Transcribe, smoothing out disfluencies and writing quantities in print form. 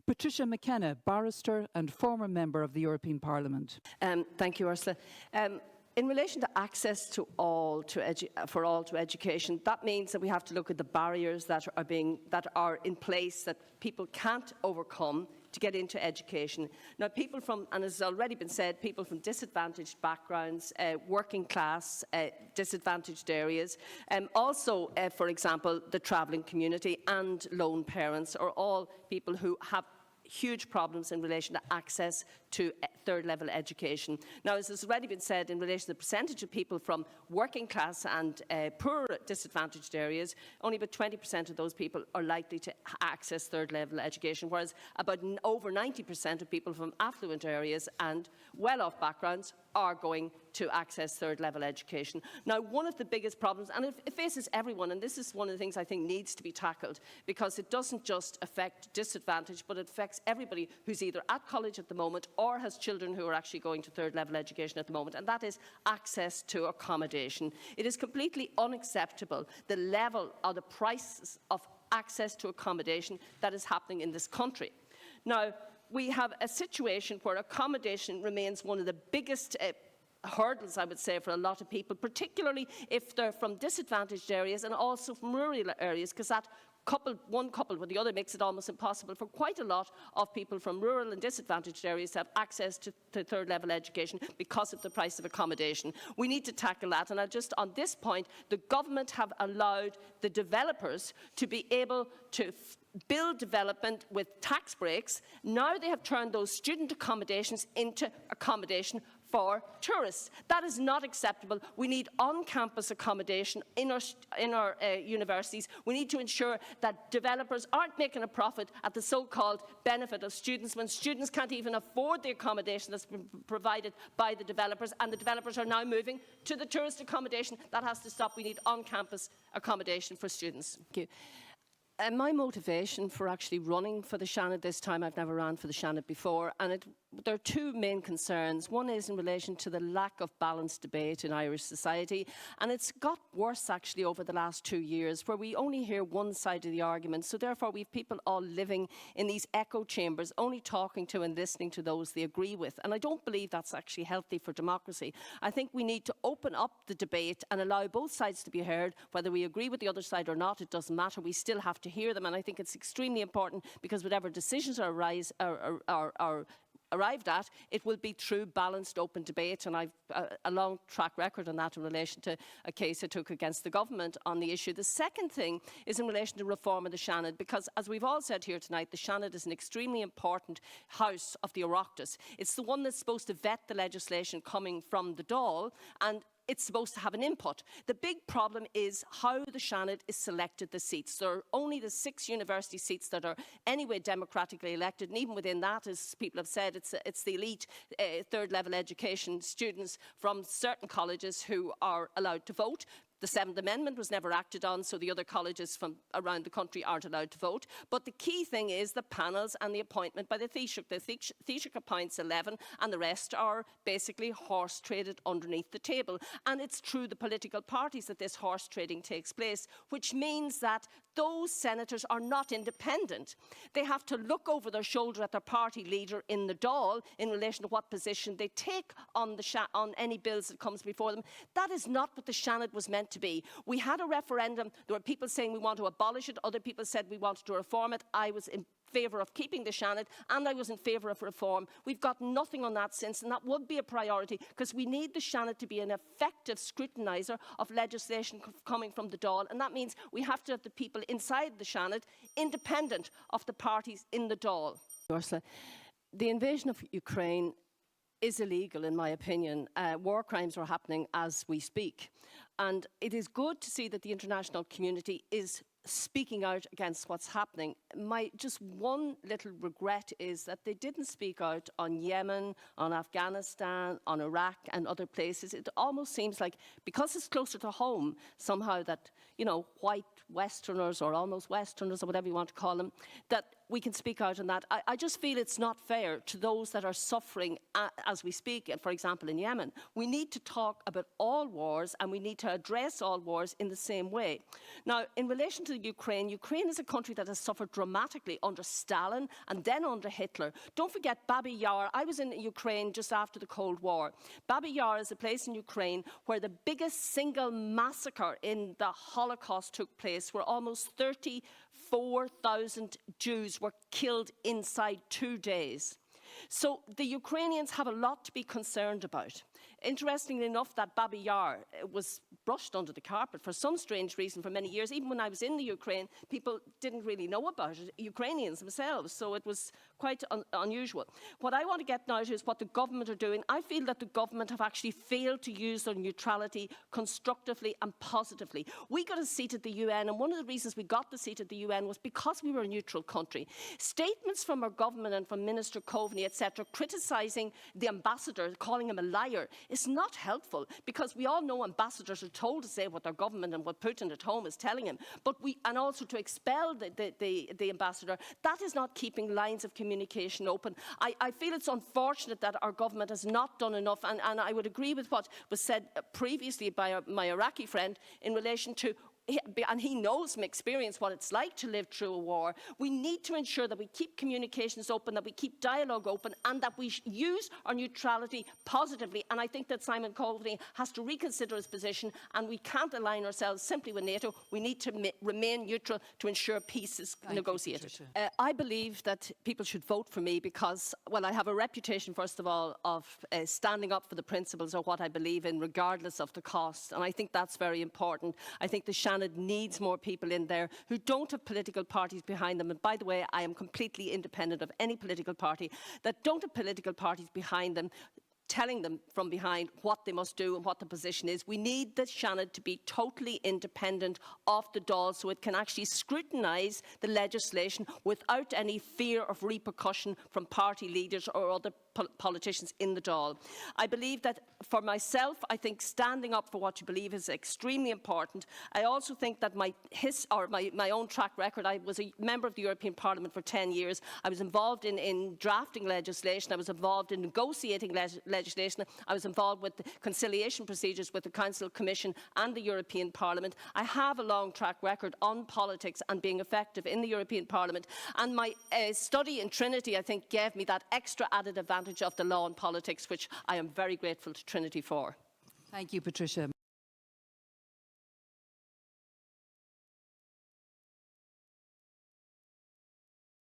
Patricia McKenna, Barrister and former Member of the European Parliament. Thank you, Ursula. In relation to access to all for all to education, that means that we have to look at the barriers that are in place that people can't overcome to get into education. Now, people from, and as has already been said, people from disadvantaged backgrounds, working class, disadvantaged areas, also, for example, the travelling community and lone parents are all people who have huge problems in relation to access to third-level education. Now, as has already been said, in relation to the percentage of people from working class and poor disadvantaged areas, only about 20% of those people are likely to access third-level education, whereas about over 90% of people from affluent areas and well-off backgrounds are going to access third-level education. Now, one of the biggest problems, and it faces everyone, and this is one of the things I think needs to be tackled, because it doesn't just affect disadvantaged, but it affects everybody who's either at college at the moment or has children who are actually going to third-level education at the moment, and that is access to accommodation. It is completely unacceptable, the level or the prices of access to accommodation that is happening in this country. Now, we have a situation where accommodation remains one of the biggest hurdles, I would say, for a lot of people, particularly if they're from disadvantaged areas and also from rural areas, because that one coupled with the other makes it almost impossible for quite a lot of people from rural and disadvantaged areas to have access to third-level education because of the price of accommodation. We need to tackle that, and just on this point, the government have allowed the developers to be able to build development with tax breaks. Now they have turned those student accommodations into accommodation for tourists. That is not acceptable. We need on-campus accommodation in our universities. We need to ensure that developers aren't making a profit at the so-called benefit of students when students can't even afford the accommodation that's been provided by the developers, and the developers are now moving to the tourist accommodation. That has to stop. We need on-campus accommodation for students. Thank you. My motivation for actually running for the Seanad this time, I've never run for the Seanad before, and there are two main concerns. One is in relation to the lack of balanced debate in Irish society, and it's got worse actually over the last 2 years, where we only hear one side of the argument. So therefore we have people all living in these echo chambers, only talking to and listening to those they agree with. And I don't believe that's actually healthy for democracy. I think we need to open up the debate and allow both sides to be heard. Whether we agree with the other side or not, it doesn't matter. We still have to hear them, and I think it's extremely important, because whatever decisions are arrived at, it will be through balanced, open debate, and I've a long track record on that in relation to a case I took against the government on the issue. The second thing is in relation to reform of the Seanad, because as we've all said here tonight, the Seanad is an extremely important house of the Oireachtas. It's the one that's supposed to vet the legislation coming from the Dáil, and it's supposed to have an input. The big problem is how the Seanad is selected the seats. There are only the 6 university seats that are anyway democratically elected, and even within that, as people have said, it's the elite third-level education students from certain colleges who are allowed to vote. The 7th Amendment was never acted on, so the other colleges from around the country aren't allowed to vote. But the key thing is the panels and the appointment by the Taoiseach. The Taoiseach appoints 11, and the rest are basically horse traded underneath the table. And it's through the political parties that this horse trading takes place, which means that those senators are not independent. They have to look over their shoulder at their party leader in the Dáil in relation to what position they take on any bills that comes before them. That is not what the Seanad was meant to be. We had a referendum. There were people saying we want to abolish it. Other people said we wanted to reform it. I was in favour of keeping the Seanad, and I was in favour of reform. We've got nothing on that since, and that would be a priority, because we need the Seanad to be an effective scrutiniser of legislation coming from the Dáil, and that means we have to have the people inside the Seanad independent of the parties in the Dáil. Ursula, the invasion of Ukraine is illegal, in my opinion. War crimes are happening as we speak. And it is good to see that the international community is speaking out against what's happening. My just one little regret is that they didn't speak out on Yemen, on Afghanistan, on Iraq and other places. It almost seems like, because it's closer to home, somehow that, you know, white Westerners or almost Westerners or whatever you want to call them, that we can speak out on that. I just feel it's not fair to those that are suffering as we speak, for example, in Yemen. We need to talk about all wars, and we need to address all wars in the same way. Now, in relation to Ukraine, Ukraine is a country that has suffered dramatically under Stalin and then under Hitler. Don't forget Babi Yar. I was in Ukraine just after the Cold War. Babi Yar is a place in Ukraine where the biggest single massacre in the Holocaust took place, where almost 34,000 Jews were killed inside 2 days. So the Ukrainians have a lot to be concerned about. Interestingly enough, that Babi Yar was brushed under the carpet for some strange reason for many years. Even when I was in the Ukraine, people didn't really know about it, Ukrainians themselves, so it was quite unusual. What I want to get now to is what the government are doing. I feel that the government have actually failed to use their neutrality constructively and positively. We got a seat at the UN, and one of the reasons we got the seat at the UN was because we were a neutral country. Statements from our government and from Minister Coveney, etc., criticising the ambassador, calling him a liar, is not helpful, because we all know ambassadors are told to say what their government and what Putin at home is telling him, and also to expel the ambassador. That is not keeping lines of communication open. I feel it's unfortunate that our government has not done enough, and I would agree with what was said previously by my Iraqi friend in relation to, and he knows from experience what it's like to live through a war. We need to ensure that we keep communications open, that we keep dialogue open, and that we use our neutrality positively. And I think that Simon Coveney has to reconsider his position, and we can't align ourselves simply with NATO. We need to remain neutral to ensure peace is negotiated. I believe that people should vote for me because, well, I have a reputation, first of all, of standing up for the principles of what I believe in, regardless of the cost. And I think that's very important. I think the Seanad needs more people in there who don't have political parties behind them. And by the way, I am completely independent of any political party, that don't have political parties behind them, telling them from behind what they must do and what the position is. We need the Seanad to be totally independent of the Dáil, so it can actually scrutinise the legislation without any fear of repercussion from party leaders or other politicians in the Dáil. I believe that for myself, I think standing up for what you believe is extremely important. I also think that my own track record, I was a member of the European Parliament for 10 years. I was involved in drafting legislation. I was involved in negotiating legislation. I was involved with the conciliation procedures with the Council, Commission and the European Parliament. I have a long track record on politics and being effective in the European Parliament. And my study in Trinity, I think, gave me that extra added advantage of the law and politics, which I am very grateful to Trinity for. Thank you, Patricia.